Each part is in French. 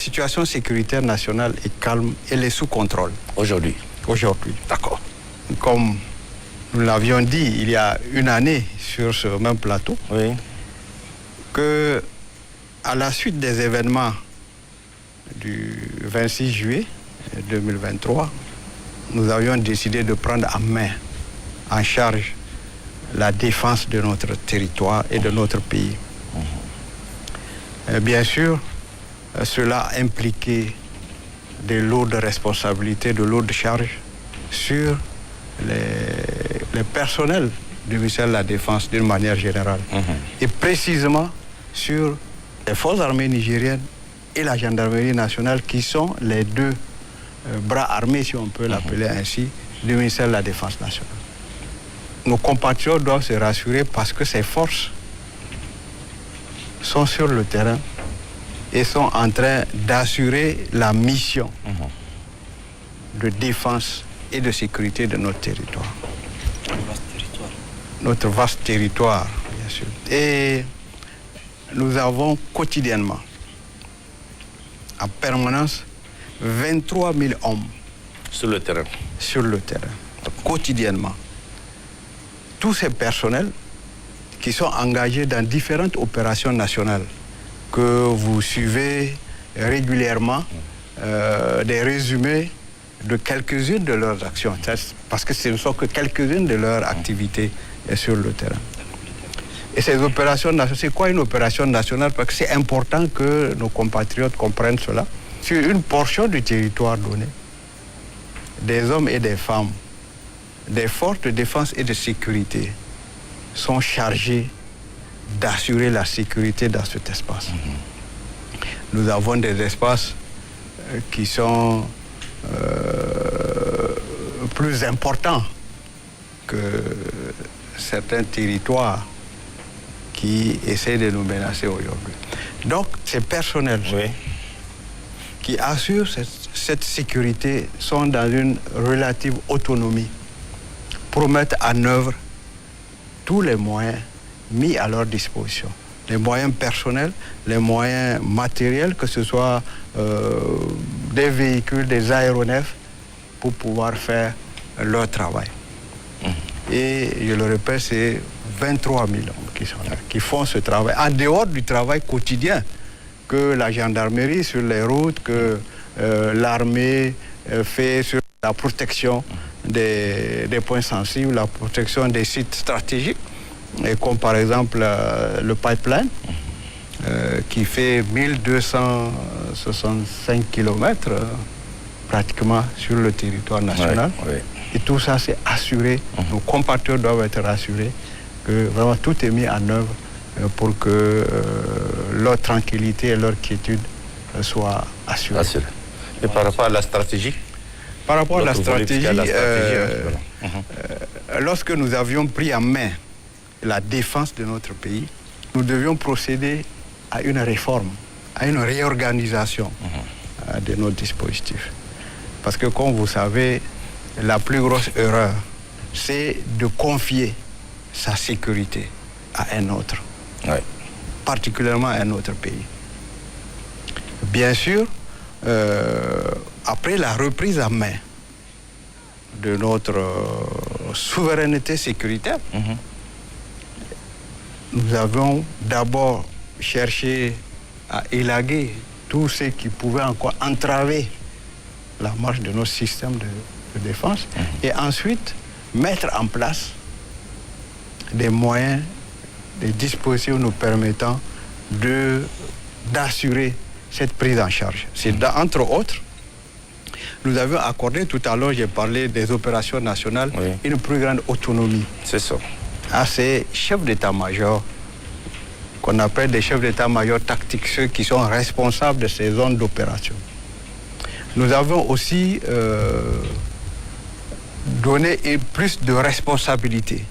La situation sécuritaire nationale est calme, elle est sous contrôle. Aujourd'hui. Aujourd'hui, d'accord. Comme nous l'avions dit il y a une année sur ce même plateau, oui, que à la suite des événements du 26 juillet 2023, nous avions décidé de prendre en charge la défense de notre territoire et de notre pays. Bien sûr, cela impliquait de lourdes responsabilités, de lourdes charges sur les personnels du ministère de la Défense d'une manière générale. Et précisément sur les forces armées nigériennes et la gendarmerie nationale qui sont les deux bras armés, si on peut l'appeler ainsi, du ministère de la Défense nationale. Nos compatriotes doivent se rassurer parce que ces forces sont sur le terrain et sont en train d'assurer la mission de défense et de sécurité de notre territoire. Notre vaste territoire, bien sûr. Et nous avons quotidiennement, en permanence, 23 000 hommes sur le terrain. Sur le terrain, quotidiennement. Tous ces personnels qui sont engagés dans différentes opérations nationales que vous suivez régulièrement, des résumés de quelques-unes de leurs actions, parce que ce ne sont que quelques-unes de leurs activités sur le terrain. Et ces opérations nationales, c'est quoi une opération nationale? Parce que c'est important que nos compatriotes comprennent cela. Sur une portion du territoire donné, des hommes et des femmes, des forces de défense et de sécurité sont chargés d'assurer la sécurité dans cet espace. Nous avons des espaces qui sont plus importants que certains territoires qui essaient de nous menacer aujourd'hui. Donc, ces personnels qui assurent cette sécurité sont dans une relative autonomie pour mettre en œuvre tous les moyens mis à leur disposition. Les moyens personnels, les moyens matériels, que ce soit des véhicules, des aéronefs, pour pouvoir faire leur travail. Et je le répète, c'est 23 000 hommes qui sont là, qui font ce travail, en dehors du travail quotidien que la gendarmerie sur les routes, que l'armée fait sur la protection des points sensibles, la protection des sites stratégiques, et comme par exemple le pipeline, qui fait 1265 km pratiquement sur le territoire national. Et tout ça, c'est assuré. Nos compatriotes doivent être rassurés que vraiment tout est mis en œuvre pour que leur tranquillité et leur quiétude soient assurées. Et par rapport à la stratégie? Par rapport à la stratégie, lorsque nous avions pris en main la défense de notre pays, nous devions procéder à une réforme, à une réorganisation de nos dispositifs. Parce que, comme vous savez, la plus grosse erreur, c'est de confier sa sécurité à un autre, particulièrement à un autre pays. Bien sûr, après la reprise en main de notre souveraineté sécuritaire, nous avons d'abord cherché à élaguer tout ce qui pouvait encore entraver la marche de nos systèmes de défense et ensuite mettre en place des moyens, des dispositifs nous permettant d'assurer cette prise en charge. C'est entre autres, nous avions accordé tout à l'heure, j'ai parlé des opérations nationales, une plus grande autonomie. C'est ça. À ces chefs d'état-major, qu'on appelle des chefs d'état-major tactiques, ceux qui sont responsables de ces zones d'opération. Nous avons aussi donné plus de responsabilité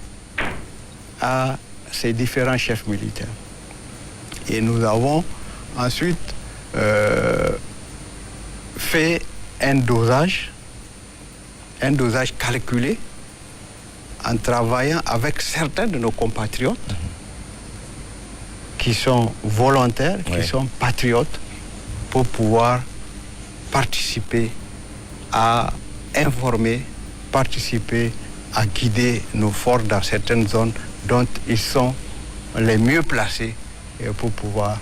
à ces différents chefs militaires. Et nous avons ensuite fait un dosage calculé en travaillant avec certains de nos compatriotes qui sont volontaires, qui sont patriotes pour pouvoir participer à informer, participer à guider nos forces dans certaines zones dont ils sont les mieux placés pour pouvoir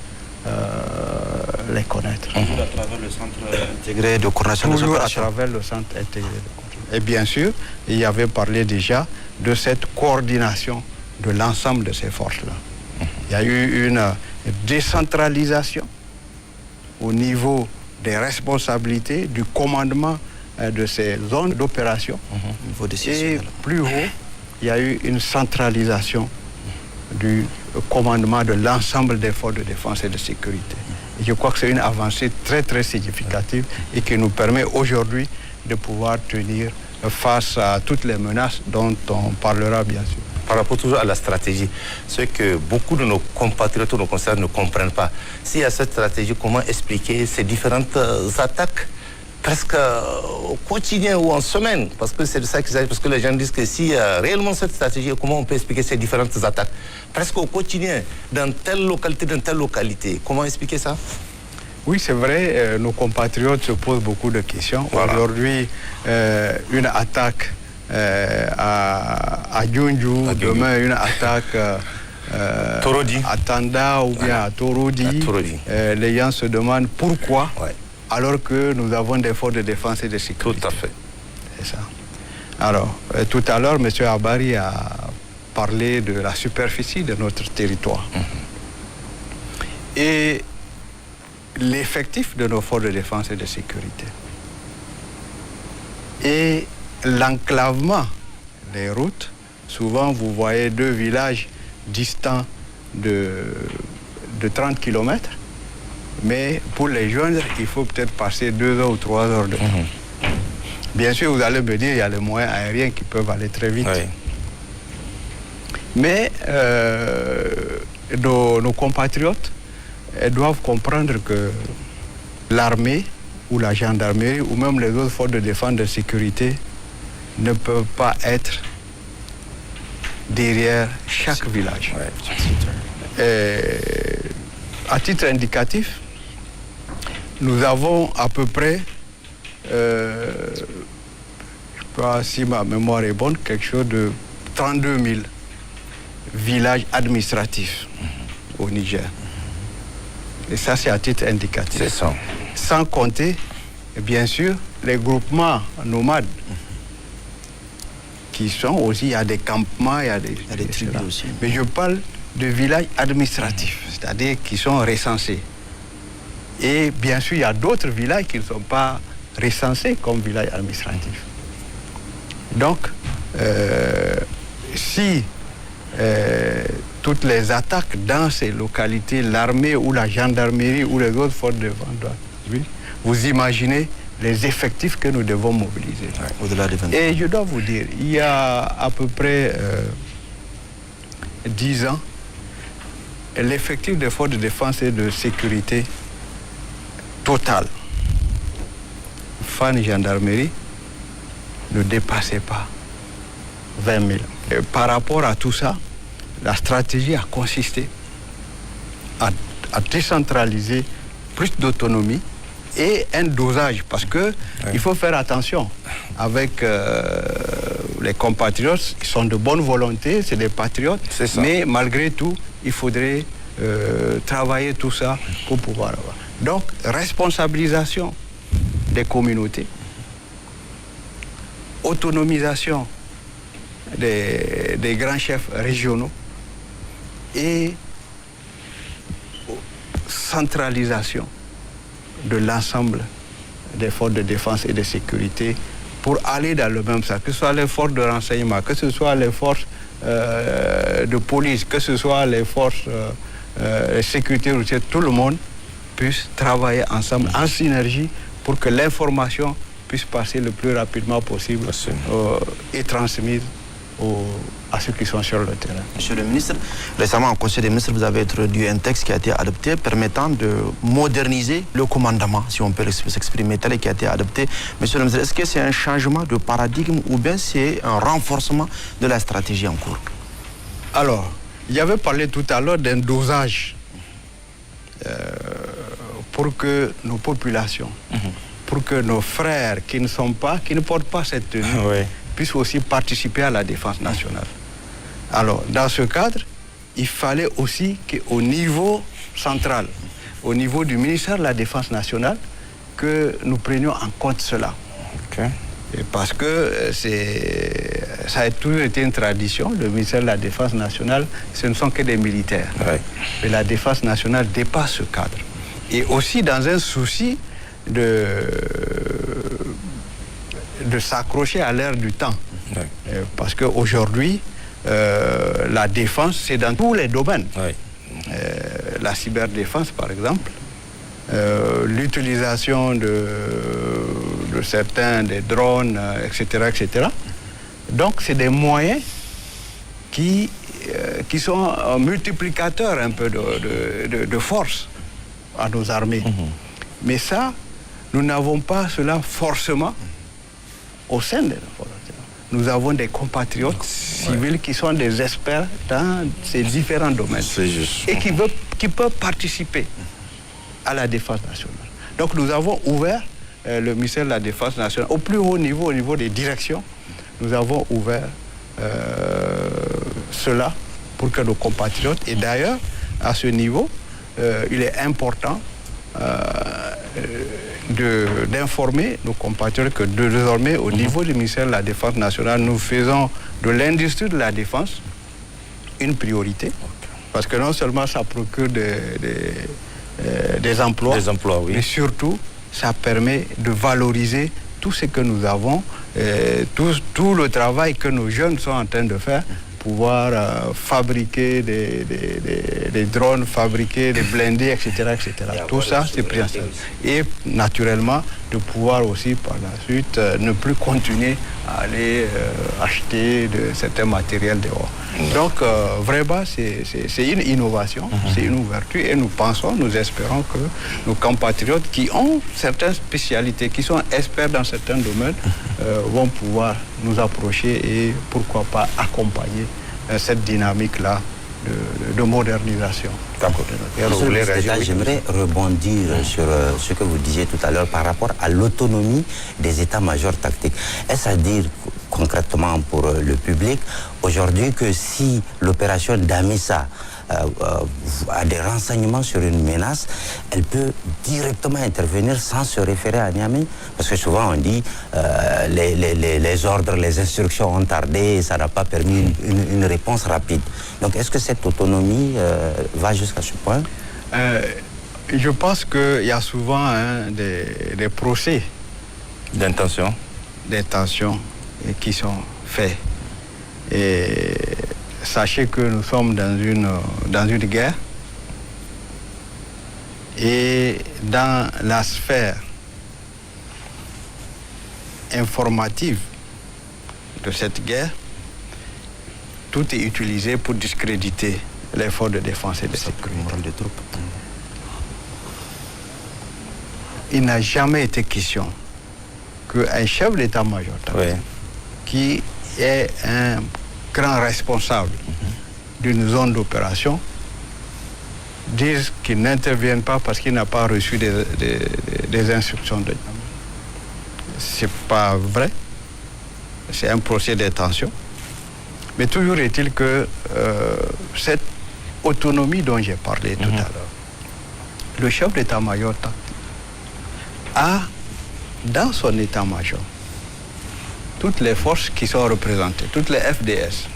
les connaître. Toujours à travers le centre intégré de coordination des opérations. À travers le centre intégré de coordination. Et bien sûr, il y avait parlé déjà de cette coordination de l'ensemble de ces forces-là. Il y a eu une décentralisation au niveau des responsabilités, du commandement de ces zones d'opération. Et plus haut, il y a eu une centralisation du commandement de l'ensemble des forces de défense et de sécurité. Et je crois que c'est une avancée très très significative et qui nous permet aujourd'hui de pouvoir tenir face à toutes les menaces dont on parlera bien sûr. Par rapport toujours à la stratégie, ce que beaucoup de nos compatriotes ou nos concitoyens ne comprennent pas, s'il y a cette stratégie, comment expliquer ces différentes attaques presque au quotidien ou en semaine, parce que c'est de ça qu'il s'agit, parce que les gens disent que s'il y a réellement cette stratégie, comment on peut expliquer ces différentes attaques presque au quotidien, dans telle localité, comment expliquer ça? Oui, c'est vrai, nos compatriotes se posent beaucoup de questions. Voilà. Aujourd'hui, une attaque à Djoundjou, demain une attaque à Tanda ou bien à Torodi. Les gens se demandent pourquoi, alors que nous avons des forces de défense et de sécurité. Tout à fait. C'est ça. Alors, tout à l'heure, M. Abari a parlé de la superficie de notre territoire. Et l'effectif de nos forces de défense et de sécurité. Et l'enclavement des routes. Souvent, vous voyez deux villages distants de 30 km. Mais pour les joindre, il faut peut-être passer 2 heures ou 3 heures de temps. Bien sûr, vous allez me dire, il y a les moyens aériens qui peuvent aller très vite. Oui. Mais nos compatriotes doivent comprendre que l'armée ou la gendarmerie ou même les autres forces de défense et de sécurité ne peuvent pas être derrière chaque village. À titre indicatif, nous avons à peu près, je crois, si ma mémoire est bonne, quelque chose de 32 000 villages administratifs au Niger. Et ça, c'est à titre indicatif. C'est ça. Sans compter, bien sûr, les groupements nomades qui sont aussi, il y a des campements, il y a des tribus aussi. Mais je parle de villages administratifs, c'est-à-dire qui sont recensés. Et bien sûr, il y a d'autres villages qui ne sont pas recensés comme villages administratifs. Donc, si toutes les attaques dans ces localités, l'armée ou la gendarmerie ou les autres forces de défense, vous imaginez les effectifs que nous devons mobiliser. Au-delà des 20 ans. Et je dois vous dire, il y a à peu près 10 ans, l'effectif des forces de défense et de sécurité total, Fann Gendarmerie, ne dépassait pas 20 000. Et par rapport à tout ça, la stratégie a consisté à décentraliser plus d'autonomie et un dosage, parce que il faut faire attention avec les compatriotes qui sont de bonne volonté, c'est des patriotes, mais malgré tout, il faudrait travailler tout ça pour pouvoir avoir. Donc, responsabilisation des communautés, autonomisation des grands chefs régionaux et centralisation de l'ensemble des forces de défense et de sécurité pour aller dans le même sens, que ce soit les forces de renseignement, que ce soit les forces de police, que ce soit les forces de sécurité routière, tout le monde puisse travailler ensemble en synergie pour que l'information puisse passer le plus rapidement possible et transmise à ceux qui sont sur le terrain. Monsieur le ministre, récemment au Conseil des ministres, vous avez introduit un texte qui a été adopté permettant de moderniser le commandement, si on peut s'exprimer tel, qui a été adopté. Monsieur le ministre, est-ce que c'est un changement de paradigme ou bien c'est un renforcement de la stratégie en cours? Alors, il y avait parlé tout à l'heure d'un dosage pour que nos populations, pour que nos frères qui ne portent pas cette tenue, puissent aussi participer à la défense nationale. Alors, dans ce cadre, il fallait aussi qu'au niveau central, au niveau du ministère de la Défense nationale, que nous prenions en compte cela. Et parce que ça a toujours été une tradition, le ministère de la Défense nationale, ce ne sont que des militaires. Mais la Défense nationale dépasse ce cadre. Et aussi dans un souci de s'accrocher à l'ère du temps. Parce qu'aujourd'hui, la défense, c'est dans tous les domaines. La cyberdéfense, par exemple, l'utilisation de certains, des drones, etc. Donc, c'est des moyens qui sont multiplicateurs un peu de force à nos armées. Mais ça, nous n'avons pas cela forcément au sein de nos forces. Nous avons des compatriotes civils qui sont des experts dans ces différents domaines et qui peuvent participer à la défense nationale. Donc nous avons ouvert le ministère de la Défense nationale au plus haut niveau, au niveau des directions. Nous avons ouvert cela pour que nos compatriotes, et d'ailleurs à ce niveau, il est important d'informer nos compatriotes que désormais, au niveau du ministère de la Défense nationale, nous faisons de l'industrie de la défense une priorité. Parce que non seulement ça procure des emplois, mais surtout, ça permet de valoriser tout ce que nous avons, tout le travail que nos jeunes sont en train de faire, pouvoir fabriquer des drones, fabriquer des blindés, etc. Tout ça, c'est pris en charge. Et naturellement, de pouvoir aussi, par la suite, ne plus continuer à aller acheter certains matériels dehors. Donc, vraiment, c'est une innovation, c'est une ouverture, et nous pensons, nous espérons que nos compatriotes qui ont certaines spécialités, qui sont experts dans certains domaines, vont pouvoir nous approcher et pourquoi pas accompagner cette dynamique-là de modernisation. J'aimerais rebondir sur ce que vous disiez tout à l'heure par rapport à l'autonomie des états-majors tactiques. Est-ce à dire concrètement pour le public aujourd'hui que si l'opération d'Amissa a des renseignements sur une menace, elle peut directement intervenir sans se référer à Niamey? Parce que souvent on dit les ordres, les instructions ont tardé et ça n'a pas permis une réponse rapide. Donc est-ce que cette autonomie va jusqu'à ce point? Je pense qu'il y a souvent des procès d'intention qui sont faits. Et sachez que nous sommes dans une guerre, et dans la sphère informative de cette guerre, tout est utilisé pour discréditer l'effort de défense et de sécurité. Il n'a jamais été question qu'un chef d'état-major qui est un grand responsable d'une zone d'opération dise qu'il n'intervient pas parce qu'il n'a pas reçu des instructions de Niamey. C'est pas vrai. C'est un procès d'intention. Mais toujours est-il que cette autonomie dont j'ai parlé tout à l'heure, le chef d'état-major a dans son état-major toutes les forces qui sont représentées, toutes les FDS.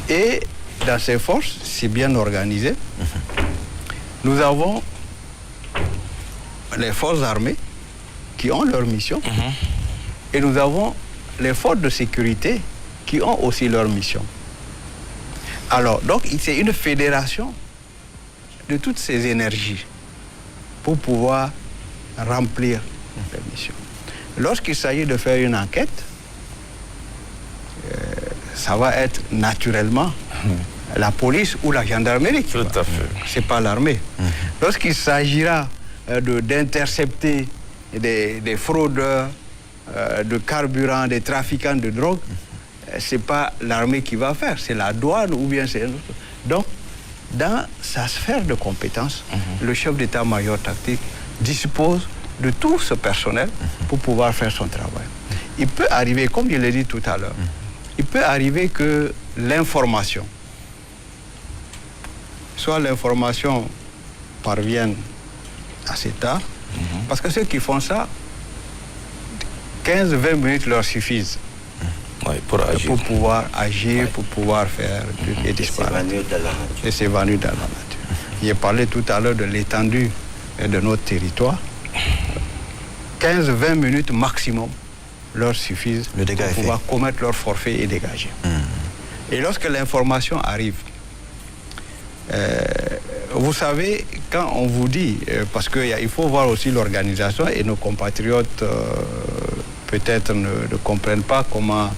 Et dans ces forces, c'est bien organisé. Nous avons les forces armées qui ont leur mission, et nous avons les forces de sécurité qui ont aussi leur mission. Alors, donc, c'est une fédération de toutes ces énergies pour pouvoir remplir la mission. Lorsqu'il s'agit de faire une enquête, ça va être naturellement la police ou la gendarmerie. Tout à fait. C'est pas l'armée. Lorsqu'il s'agira d'intercepter des fraudeurs de carburant, des trafiquants de drogue, c'est pas l'armée qui va faire, c'est la douane ou bien c'est un autre. Donc, dans sa sphère de compétences, le chef d'état-major tactique dispose de tout ce personnel pour pouvoir faire son travail. Il peut arriver, comme je l'ai dit tout à l'heure, il peut arriver que l'information, soit l'information parvienne assez tard, parce que ceux qui font ça, 15-20 minutes leur suffisent pour pouvoir agir, pour pouvoir faire et disparaître. Et s'évanouir dans la nature. J'ai parlé tout à l'heure de l'étendue de notre territoire. 15-20 minutes maximum leur suffisent pour pouvoir commettre leur forfait et dégager. Et lorsque l'information arrive, vous savez, quand on vous dit, parce qu'il faut voir aussi l'organisation et nos compatriotes peut-être ne comprennent pas comment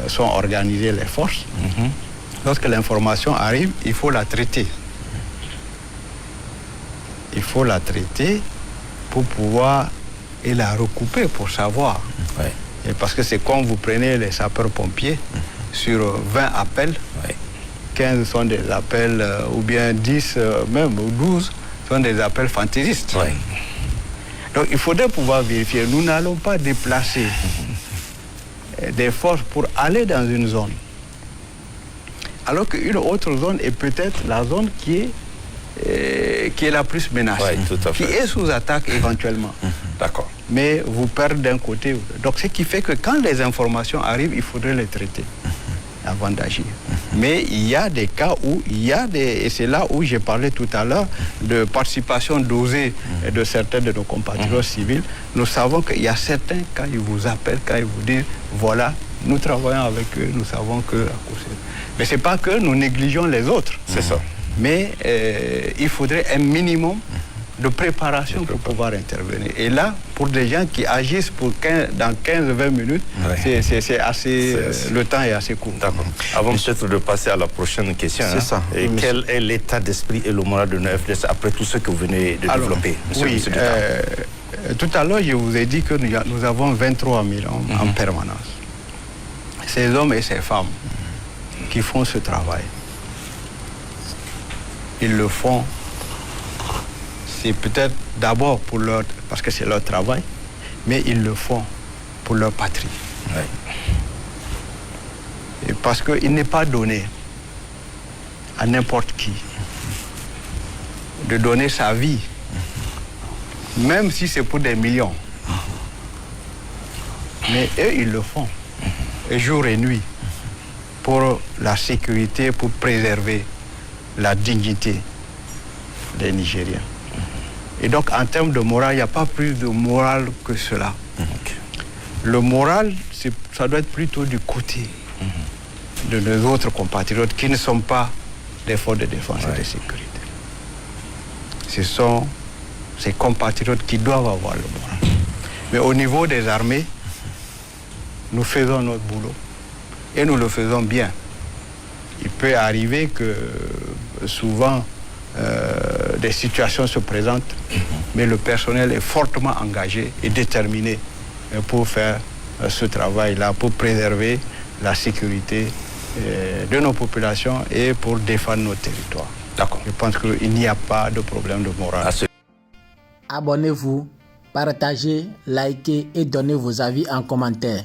sont organisées les forces. Lorsque l'information arrive, il faut la traiter. Il faut la traiter pour pouvoir et la recouper pour savoir. Et parce que c'est comme vous prenez les sapeurs-pompiers, sur 20 appels, 15 sont des appels, ou bien 10 même, ou 12 sont des appels fantaisistes. Donc il faudrait pouvoir vérifier. Nous n'allons pas déplacer des forces pour aller dans une zone, alors qu'une autre zone est peut-être la zone qui est la plus menacée, qui est sous attaque éventuellement. D'accord. Mais vous perdez d'un côté. Donc ce qui fait que quand les informations arrivent, il faudrait les traiter avant d'agir. Mais il y a des cas où et c'est là où j'ai parlé tout à l'heure de participation dosée de certains de nos compatriotes civils. Nous savons qu'il y a certains, quand ils vous appellent, quand ils vous disent voilà, nous travaillons avec eux, nous savons que... Mais c'est pas que nous négligeons les autres. C'est ça. Mais il faudrait un minimum de préparation pour pouvoir intervenir. Et là, pour des gens qui agissent dans 15-20 minutes, c'est assez... le temps est assez court. D'accord. Avant peut-être de passer à la prochaine question, et quel est l'état d'esprit et le moral de nos FDS après tout ce que vous venez de développer, monsieur tout à l'heure, je vous ai dit que nous avons 23 000 hommes en permanence. Ces hommes et ces femmes qui font ce travail, ils le font, c'est peut-être d'abord pour parce que c'est leur travail, mais ils le font pour leur patrie. Et parce qu'il n'est pas donné à n'importe qui de donner sa vie, même si c'est pour des millions. Mais eux, ils le font, et jour et nuit, pour la sécurité, pour préserver la dignité des Nigériens. Et donc, en termes de morale, il n'y a pas plus de morale que cela. Le moral, ça doit être plutôt du côté de nos autres compatriotes qui ne sont pas des forces de défense et de sécurité. Ce sont ces compatriotes qui doivent avoir le moral. Mais au niveau des armées, nous faisons notre boulot et nous le faisons bien. Il peut arriver que souvent des situations se présentent, mais le personnel est fortement engagé et déterminé pour faire ce travail-là, pour préserver la sécurité de nos populations et pour défendre nos territoires. D'accord. Je pense qu'il n'y a pas de problème de morale. Abonnez-vous, partagez, likez et donnez vos avis en commentaire.